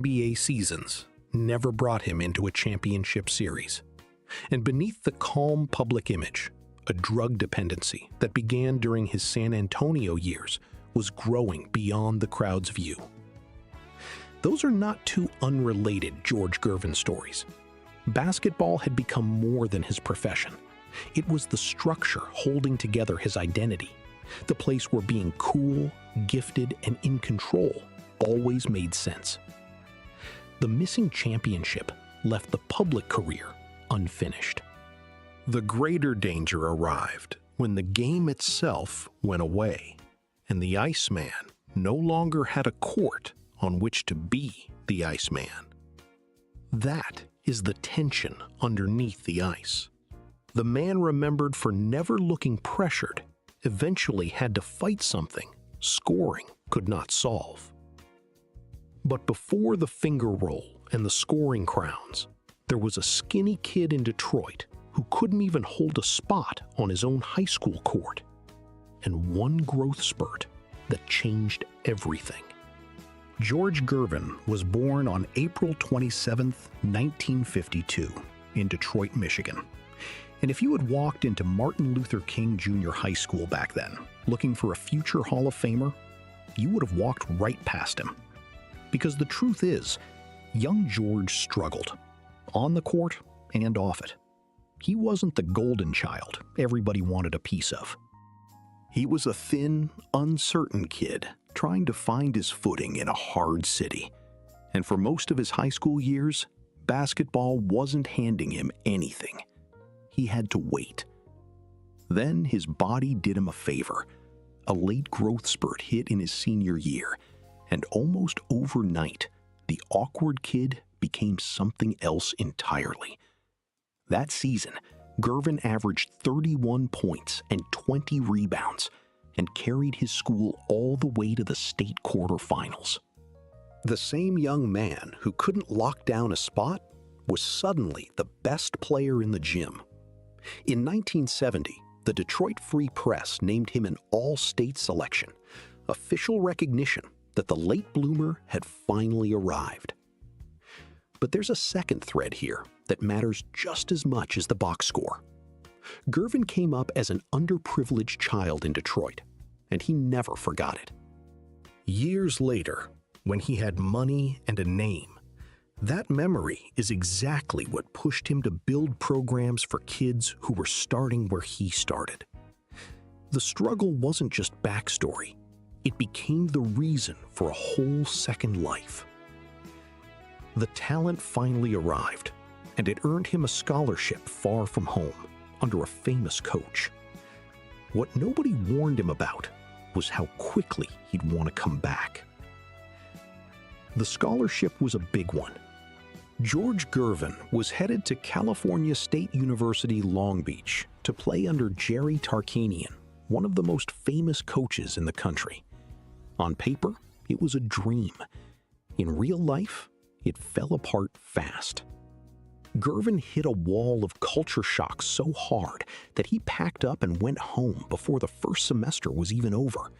NBA seasons never brought him into a championship series. And beneath the calm public image, a drug dependency that began during his San Antonio years was growing beyond the crowd's view. Those are not two unrelated George Gervin stories. Basketball had become more than his profession. It was the structure holding together his identity, the place where being cool, gifted, and in control always made sense. The missing championship left the public career unfinished. The greater danger arrived when the game itself went away, and the Iceman no longer had a court on which to be the Iceman. That is the tension underneath the ice. The man remembered for never looking pressured eventually had to fight something scoring could not solve. But before the finger roll and the scoring crowns, there was a skinny kid in Detroit who couldn't even hold a spot on his own high school court, and one growth spurt that changed everything. George Gervin was born on April 27, 1952, in Detroit, Michigan. And if you had walked into Martin Luther King Jr. High School back then, looking for a future Hall of Famer, you would have walked right past him. Because the truth is, young George struggled, on the court and off it. He wasn't the golden child everybody wanted a piece of. He was a thin, uncertain kid trying to find his footing in a hard city. And for most of his high school years, basketball wasn't handing him anything. He had to wait. Then his body did him a favor. A late growth spurt hit in his senior year, and almost overnight, the awkward kid became something else entirely. That season, Gervin averaged 31 points and 20 rebounds and carried his school all the way to the state quarterfinals. The same young man who couldn't lock down a spot was suddenly the best player in the gym. In 1970, the Detroit Free Press named him an all-state selection, official recognition that the late bloomer had finally arrived. But there's a second thread here that matters just as much as the box score. Gervin came up as an underprivileged child in Detroit, and he never forgot it. Years later, when he had money and a name, that memory is exactly what pushed him to build programs for kids who were starting where he started. The struggle wasn't just backstory. It became the reason for a whole second life. The talent finally arrived, and it earned him a scholarship far from home, under a famous coach. What nobody warned him about was how quickly he'd want to come back. The scholarship was a big one. George Gervin was headed to California State University, Long Beach, to play under Jerry Tarkanian, one of the most famous coaches in the country. On paper, it was a dream. In real life, it fell apart fast. Gervin hit a wall of culture shock so hard that he packed up and went home before the first semester was even over.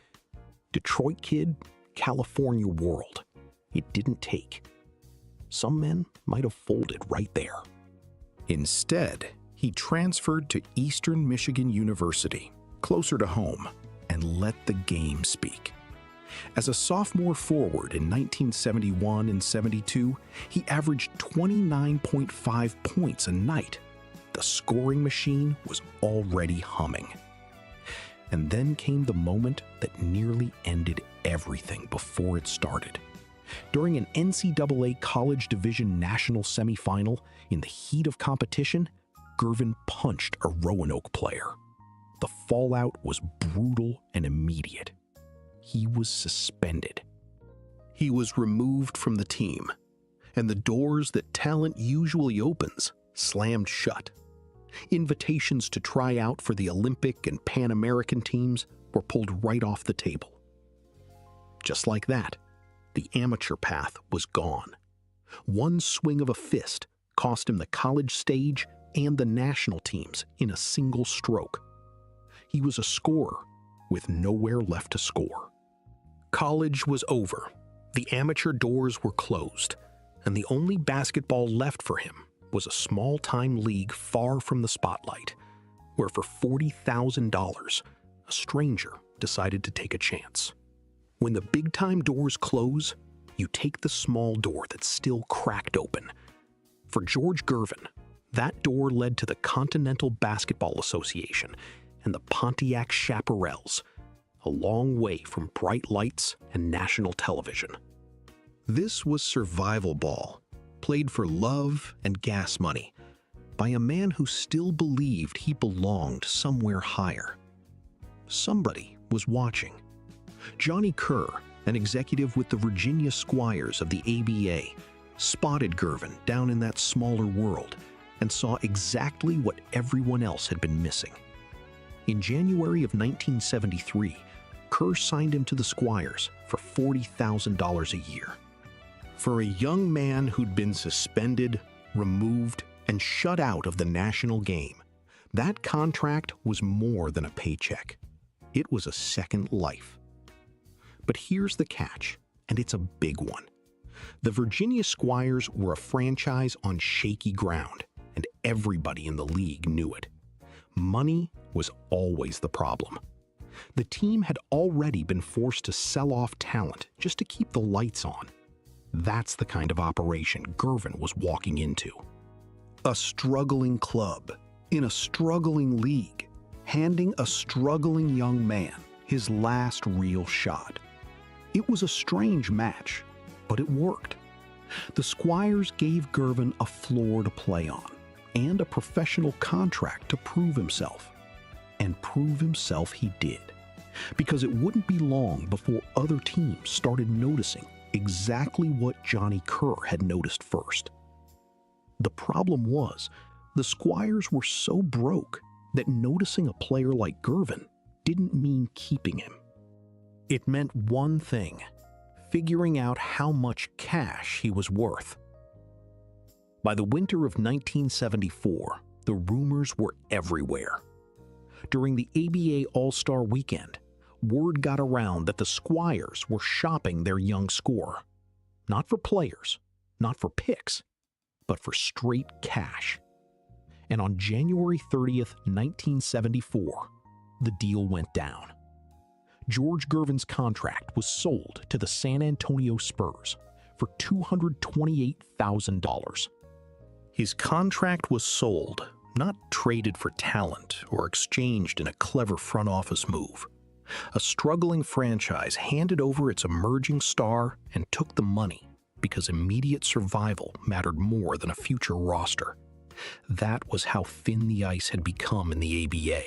Detroit kid, California world. It didn't take. Some men might have folded right there. Instead, he transferred to Eastern Michigan University, closer to home, and let the game speak. As a sophomore forward in 1971 and 72, he averaged 29.5 points a night. The scoring machine was already humming. And then came the moment that nearly ended everything before it started. During an NCAA College Division National semifinal, in the heat of competition, Gervin punched a Roanoke player. The fallout was brutal and immediate. He was suspended. He was removed from the team, and the doors that talent usually opens slammed shut. Invitations to try out for the Olympic and Pan American teams were pulled right off the table. Just like that, the amateur path was gone. One swing of a fist cost him the college stage and the national teams in a single stroke. He was a scorer with nowhere left to score. College was over. The amateur doors were closed, and the only basketball left for him was a small-time league far from the spotlight, where for $40,000, a stranger decided to take a chance. When the big-time doors close, you take the small door that's still cracked open. For George Gervin, that door led to the Continental Basketball Association and the Pontiac Chaparrals, a long way from bright lights and national television. This was survival ball, played for love and gas money, by a man who still believed he belonged somewhere higher. Somebody was watching. Johnny Kerr, an executive with the Virginia Squires of the ABA, spotted Gervin down in that smaller world and saw exactly what everyone else had been missing. In January of 1973, Kerr signed him to the Squires for $40,000 a year. For a young man who'd been suspended, removed, and shut out of the national game, that contract was more than a paycheck. It was a second life. But here's the catch, and it's a big one. The Virginia Squires were a franchise on shaky ground, and everybody in the league knew it. Money was always the problem. The team had already been forced to sell off talent just to keep the lights on. That's the kind of operation Gervin was walking into. A struggling club in a struggling league, handing a struggling young man his last real shot. It was a strange match, but it worked. The Squires gave Gervin a floor to play on and a professional contract to prove himself. And prove himself he did, because it wouldn't be long before other teams started noticing exactly what Johnny Kerr had noticed first. The problem was, the Squires were so broke that noticing a player like Gervin didn't mean keeping him. It meant one thing: figuring out how much cash he was worth. By the winter of 1974, the rumors were everywhere. During the ABA All-Star Weekend, word got around that the Squires were shopping their young scorer. Not for players, not for picks, but for straight cash. And on January 30th, 1974, the deal went down. George Gervin's contract was sold to the San Antonio Spurs for $228,000. His contract was sold, not traded for talent or exchanged in a clever front office move. A struggling franchise handed over its emerging star and took the money because immediate survival mattered more than a future roster. That was how thin the ice had become in the ABA.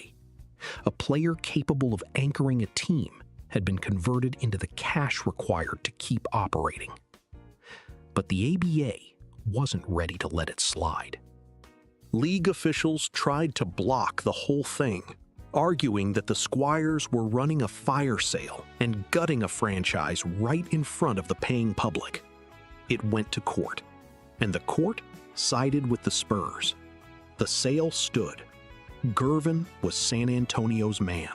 A player capable of anchoring a team had been converted into the cash required to keep operating. But the ABA wasn't ready to let it slide. League officials tried to block the whole thing, arguing that the Squires were running a fire sale and gutting a franchise right in front of the paying public. It went to court, and the court sided with the Spurs. The sale stood. Gervin was San Antonio's man.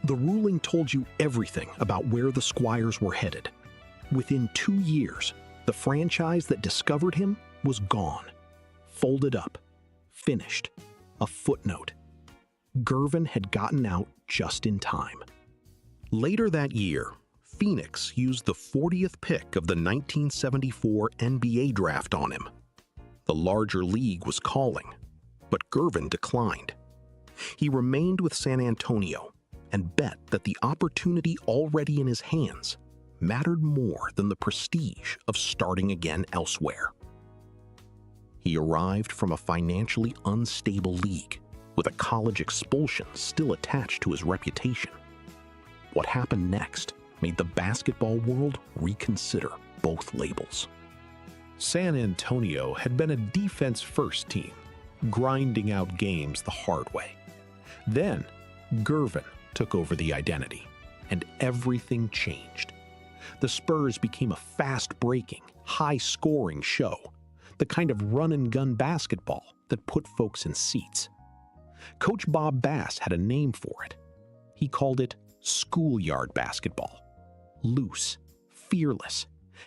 The ruling told you everything about where the Squires were headed. Within 2 years, the franchise that discovered him was gone, folded up, finished, a footnote. Gervin had gotten out just in time. Later that year, Phoenix used the 40th pick of the 1974 NBA draft on him. The larger league was calling, but Gervin declined. He remained with San Antonio and bet that the opportunity already in his hands mattered more than the prestige of starting again elsewhere. He arrived from a financially unstable league with a college expulsion still attached to his reputation. What happened next made the basketball world reconsider both labels. San Antonio had been a defense-first team, grinding out games the hard way. Then, Gervin took over the identity, and everything changed. The Spurs became a fast-breaking, high-scoring show, the kind of run-and-gun basketball that put folks in seats. Coach Bob Bass had a name for it. He called it schoolyard basketball, loose, fearless,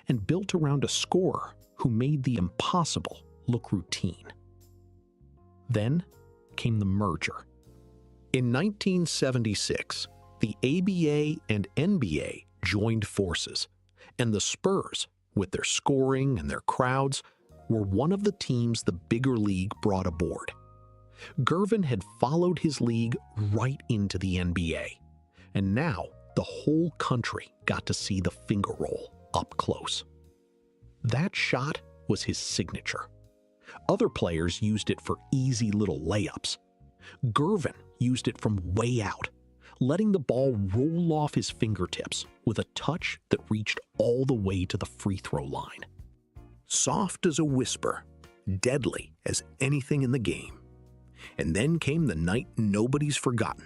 and built around a scorer who made the impossible look routine. Then came the merger. In 1976, the ABA and NBA joined forces, and the Spurs, with their scoring and their crowds, were one of the teams the bigger league brought aboard. Gervin had followed his league right into the NBA, and now the whole country got to see the finger roll up close. That shot was his signature. Other players used it for easy little layups. Gervin used it from way out, letting the ball roll off his fingertips with a touch that reached all the way to the free throw line. Soft as a whisper, deadly as anything in the game. And then came the night nobody's forgotten.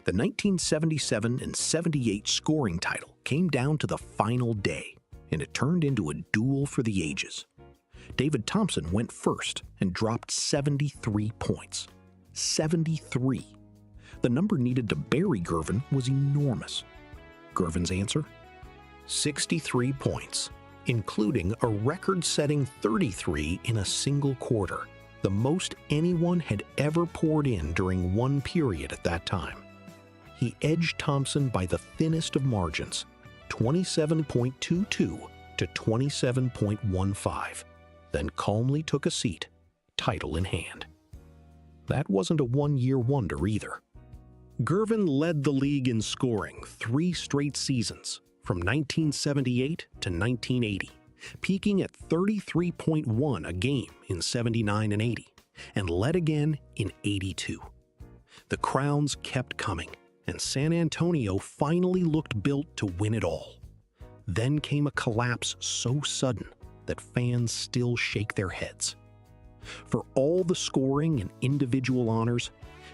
The 1977 and 78 scoring title came down to the final day, and it turned into a duel for the ages. David Thompson went first and dropped 73 points. 73. The number needed to bury Gervin was enormous. Gervin's answer? 63 points, including a record-setting 33 in a single quarter, the most anyone had ever poured in during one period at that time. He edged Thompson by the thinnest of margins, 27.22 to 27.15, then calmly took a seat, title in hand. That wasn't a one-year wonder either. Gervin led the league in scoring 3 straight seasons, from 1978 to 1980, peaking at 33.1 a game in 79 and 80, and led again in 82. The crowns kept coming, and San Antonio finally looked built to win it all. Then came a collapse so sudden that fans still shake their heads. For all the scoring and individual honors,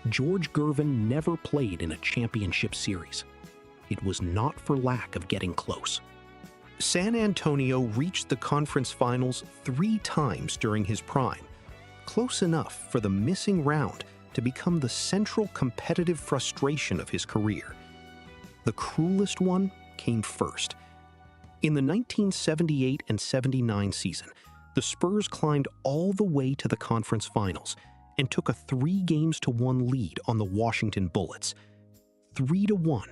George Gervin never played in a championship series. It was not for lack of getting close. San Antonio reached the conference finals 3 times during his prime, close enough for the missing round to become the central competitive frustration of his career. The cruelest one came first. In the 1978 and 79 season, the Spurs climbed all the way to the conference finals and took a 3-1 lead on the Washington Bullets. 3-1.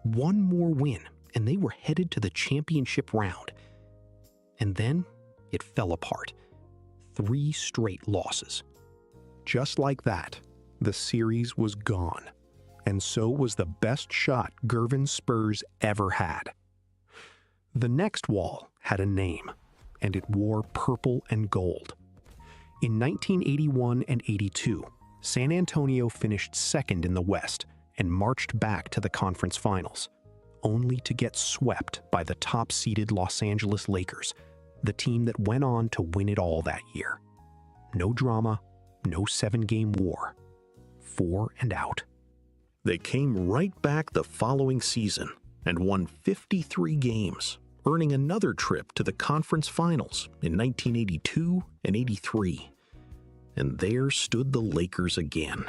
One more win, and they were headed to the championship round. And then it fell apart. 3 straight losses. Just like that, the series was gone. And so was the best shot Gervin's Spurs ever had. The next wall had a name, and it wore purple and gold. In 1981 and 82, San Antonio finished second in the West and marched back to the conference finals, only to get swept by the top-seeded Los Angeles Lakers, the team that went on to win it all that year. No drama, no 7-game war. 4 and out. They came right back the following season and won 53 games, earning another trip to the conference finals in 1982 and 83. And there stood the Lakers again.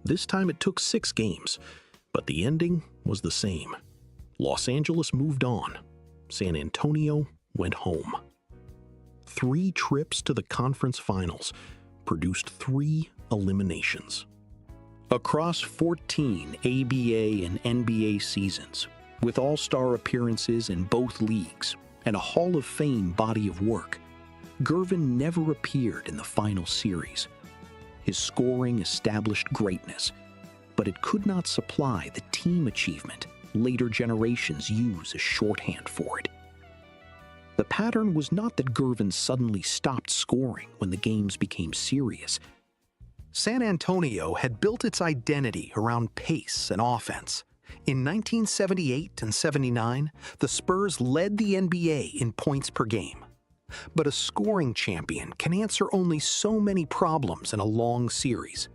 This time it took 6 games, but the ending was the same. Los Angeles moved on. San Antonio went home. 3 trips to the conference finals produced 3 eliminations. Across 14 ABA and NBA seasons, with all-star appearances in both leagues and a Hall of Fame body of work, Gervin never appeared in the final series. His scoring established greatness, but it could not supply the team achievement later generations use as shorthand for it. The pattern was not that Gervin suddenly stopped scoring when the games became serious. San Antonio had built its identity around pace and offense. In 1978 and 79, the Spurs led the NBA in points per game. But a scoring champion can answer only so many problems in a long series.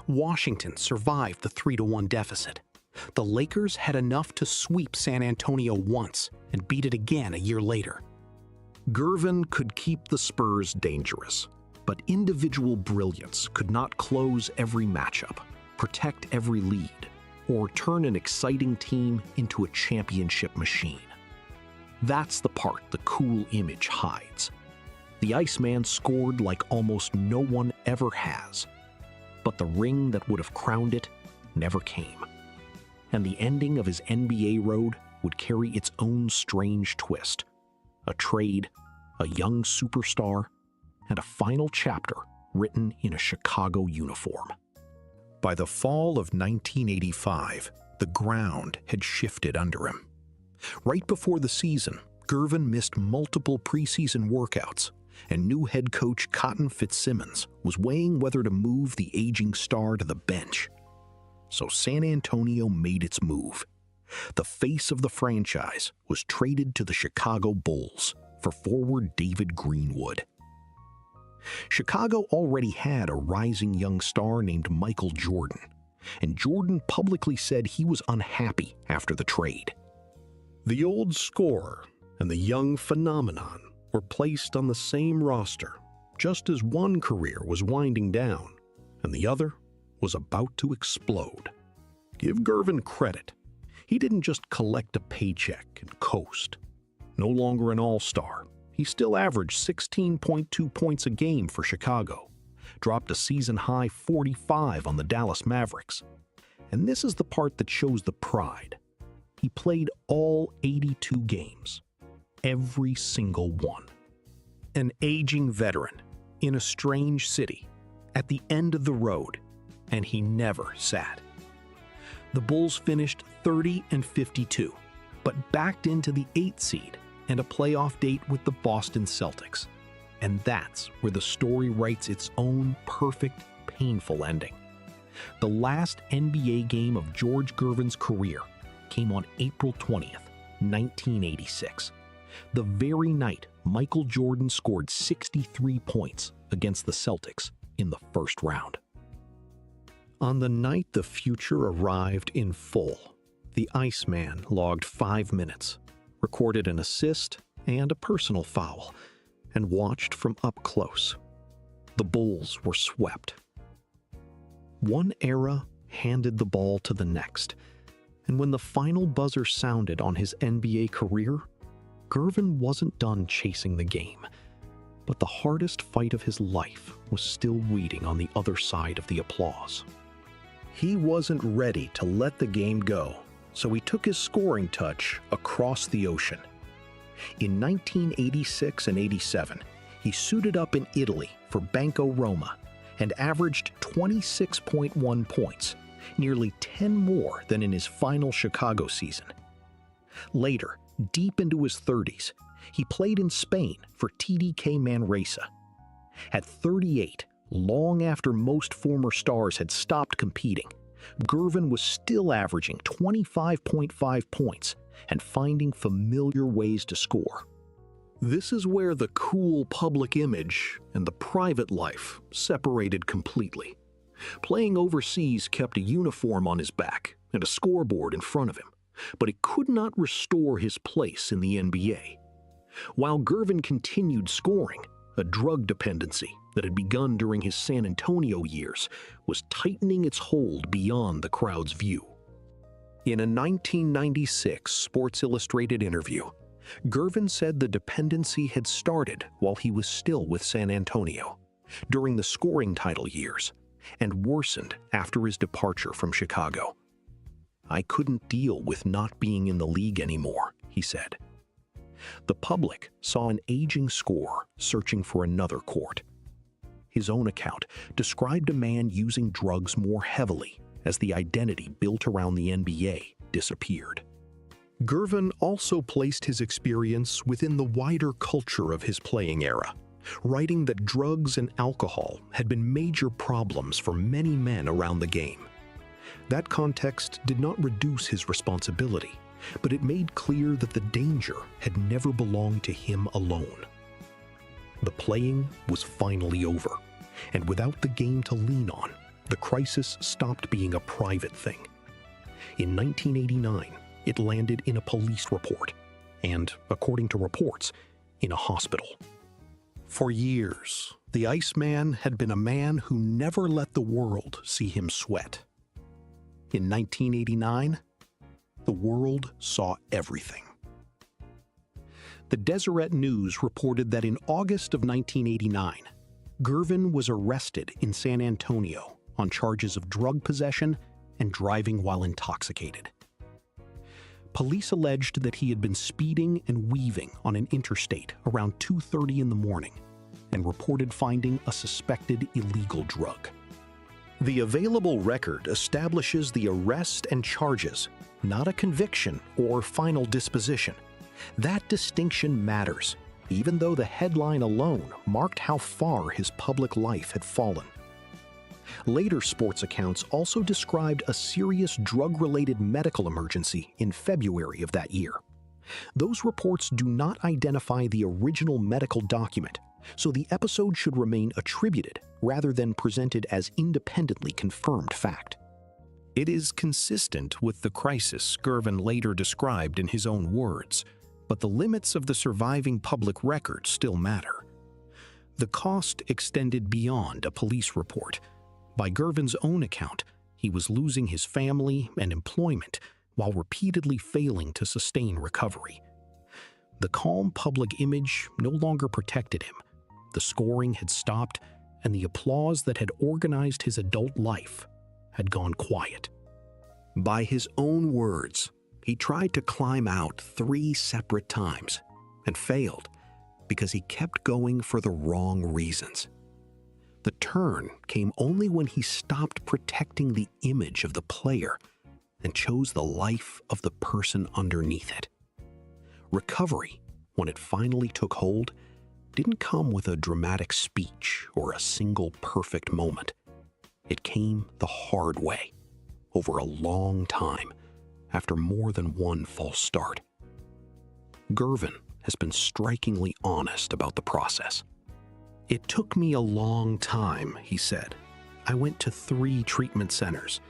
Washington survived the 3-1 deficit. The Lakers had enough to sweep San Antonio once and beat it again a year later. Gervin could keep the Spurs dangerous, but individual brilliance could not close every matchup, protect every lead, or turn an exciting team into a championship machine. That's the part the cool image hides. The Iceman scored like almost no one ever has. But the ring that would have crowned it never came. And the ending of his NBA road would carry its own strange twist. A trade, a young superstar, and a final chapter written in a Chicago uniform. By the fall of 1985, the ground had shifted under him. Right before the season, Gervin missed multiple preseason workouts, and new head coach Cotton Fitzsimmons was weighing whether to move the aging star to the bench. So San Antonio made its move. The face of the franchise was traded to the Chicago Bulls for forward David Greenwood. Chicago already had a rising young star named Michael Jordan, and Jordan publicly said he was unhappy after the trade. The old scorer and the young phenomenon were placed on the same roster, just as one career was winding down and the other was about to explode. Give Gervin credit. He didn't just collect a paycheck and coast. No longer an all-star, he still averaged 16.2 points a game for Chicago, dropped a season-high 45 on the Dallas Mavericks. And this is the part that shows the pride. He played all 82 games, every single one. An aging veteran in a strange city, at the end of the road, and he never sat. The Bulls finished 30-52, but backed into the 8th seed and a playoff date with the Boston Celtics. And that's where the story writes its own perfect, painful ending. The last NBA game of George Gervin's career came on April 20th, 1986. The very night Michael Jordan scored 63 points against the Celtics in the first round. On the night the future arrived in full, the Iceman logged 5 minutes, recorded an assist and a personal foul, and watched from up close. The Bulls were swept. One era handed the ball to the next, and when the final buzzer sounded on his NBA career, Gervin wasn't done chasing the game, but the hardest fight of his life was still waiting on the other side of the applause. He wasn't ready to let the game go, so he took his scoring touch across the ocean. In 1986 and 87, he suited up in Italy for Banco Roma and averaged 26.1 points, nearly 10 more than in his final Chicago season. Later, deep into his 30s, he played in Spain for TDK Manresa. At 38, long after most former stars had stopped competing, Gervin was still averaging 25.5 points and finding familiar ways to score. This is where the cool public image and the private life separated completely. Playing overseas kept a uniform on his back and a scoreboard in front of him, but it could not restore his place in the NBA. While Gervin continued scoring, a drug dependency that had begun during his San Antonio years was tightening its hold beyond the crowd's view. In a 1996 Sports Illustrated interview, Gervin said the dependency had started while he was still with San Antonio, during the scoring title years, and worsened after his departure from Chicago. "I couldn't deal with not being in the league anymore," he said. The public saw an aging scorer searching for another court. His own account described a man using drugs more heavily as the identity built around the NBA disappeared. Gervin also placed his experience within the wider culture of his playing era, writing that drugs and alcohol had been major problems for many men around the game. That context did not reduce his responsibility, but it made clear that the danger had never belonged to him alone. The playing was finally over, and without the game to lean on, the crisis stopped being a private thing. In 1989, it landed in a police report, and, according to reports, in a hospital. For years, the Iceman had been a man who never let the world see him sweat. In 1989, the world saw everything. The Deseret News reported that in August of 1989, Gervin was arrested in San Antonio on charges of drug possession and driving while intoxicated. Police alleged that he had been speeding and weaving on an interstate around 2:30 in the morning and reported finding a suspected illegal drug. The available record establishes the arrest and charges, not a conviction or final disposition. That distinction matters, even though the headline alone marked how far his public life had fallen. Later sports accounts also described a serious drug-related medical emergency in February of that year. Those reports do not identify the original medical document, so the episode should remain attributed rather than presented as independently confirmed fact. It is consistent with the crisis Gervin later described in his own words, but the limits of the surviving public record still matter. The cost extended beyond a police report. By Gervin's own account, he was losing his family and employment while repeatedly failing to sustain recovery. The calm public image no longer protected him. The scoring had stopped, and the applause that had organized his adult life had gone quiet. By his own words, he tried to climb out 3 separate times and failed because he kept going for the wrong reasons. The turn came only when he stopped protecting the image of the player and chose the life of the person underneath it. Recovery, when it finally took hold, didn't come with a dramatic speech or a single perfect moment. It came the hard way, over a long time, after more than one false start. Gervin has been strikingly honest about the process. "It took me a long time," he said. "I went to 3 treatment centers,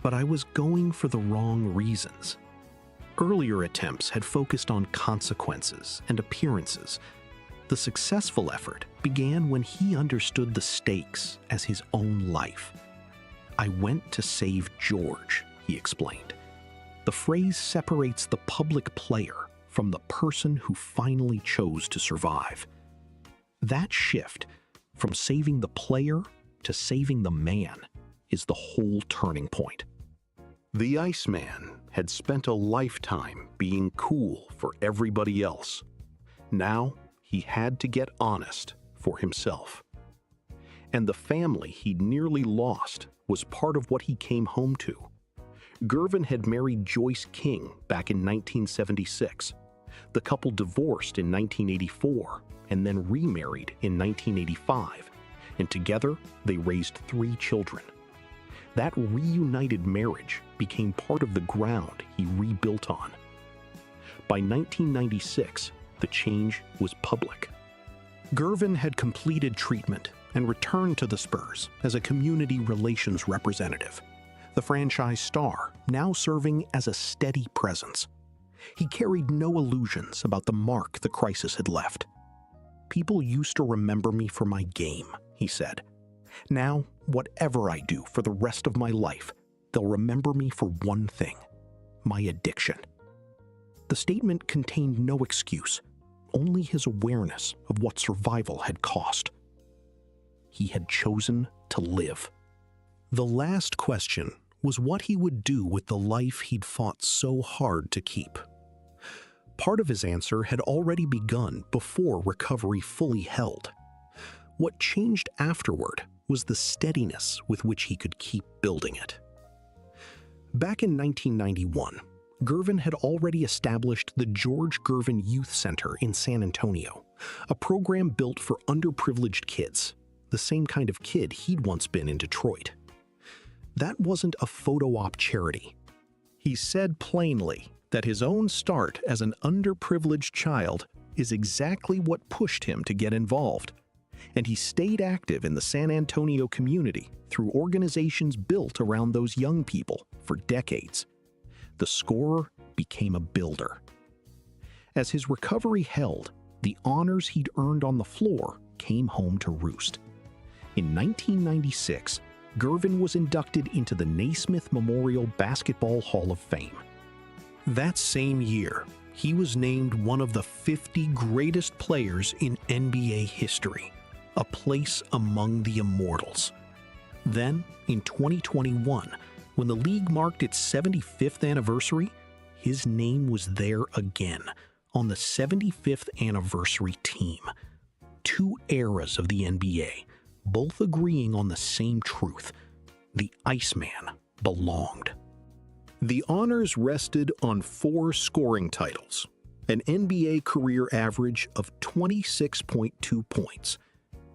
but I was going for the wrong reasons. Earlier attempts had focused on consequences and appearances. The successful effort began when he understood the stakes as his own life. I went to save George," he explained. The phrase separates the public player from the person who finally chose to survive. That shift from saving the player to saving the man is the whole turning point. The Iceman had spent a lifetime being cool for everybody else. Now he had to get honest for himself. And the family he'd nearly lost was part of what he came home to. Gervin had married Joyce King back in 1976. The couple divorced in 1984 and then remarried in 1985, and together they raised 3 children. That reunited marriage became part of the ground he rebuilt on. By 1996, the change was public. Gervin had completed treatment and returned to the Spurs as a community relations representative, the franchise star now serving as a steady presence. He carried no illusions about the mark the crisis had left. "People used to remember me for my game," he said. "Now, whatever I do for the rest of my life, they'll remember me for one thing: my addiction." The statement contained no excuse, only his awareness of what survival had cost. He had chosen to live. The last question was what he would do with the life he'd fought so hard to keep. Part of his answer had already begun before recovery fully held. What changed afterward was the steadiness with which he could keep building it. Back in 1991, Gervin had already established the George Gervin Youth Center in San Antonio, a program built for underprivileged kids, the same kind of kid he'd once been in Detroit. That wasn't a photo op charity. He said plainly that his own start as an underprivileged child is exactly what pushed him to get involved, and he stayed active in the San Antonio community through organizations built around those young people for decades. The scorer became a builder. As his recovery held, the honors he'd earned on the floor came home to roost. In 1996, Gervin was inducted into the Naismith Memorial Basketball Hall of Fame. That same year, he was named one of the 50 greatest players in NBA history, a place among the immortals. Then, in 2021, when the league marked its 75th anniversary, his name was there again on the 75th anniversary team. Two eras of the NBA, both agreeing on the same truth: the Iceman belonged. The honors rested on 4 scoring titles, an NBA career average of 26.2 points,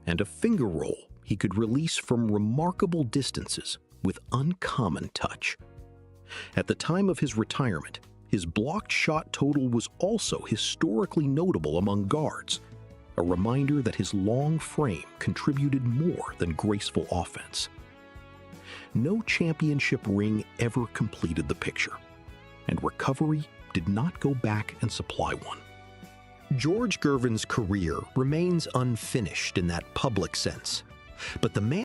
and a finger roll he could release from remarkable distances with uncommon touch. At the time of his retirement, his blocked shot total was also historically notable among guards, a reminder that his long frame contributed more than graceful offense. No championship ring ever completed the picture, and recovery did not go back and supply one. George Gervin's career remains unfinished in that public sense, but the man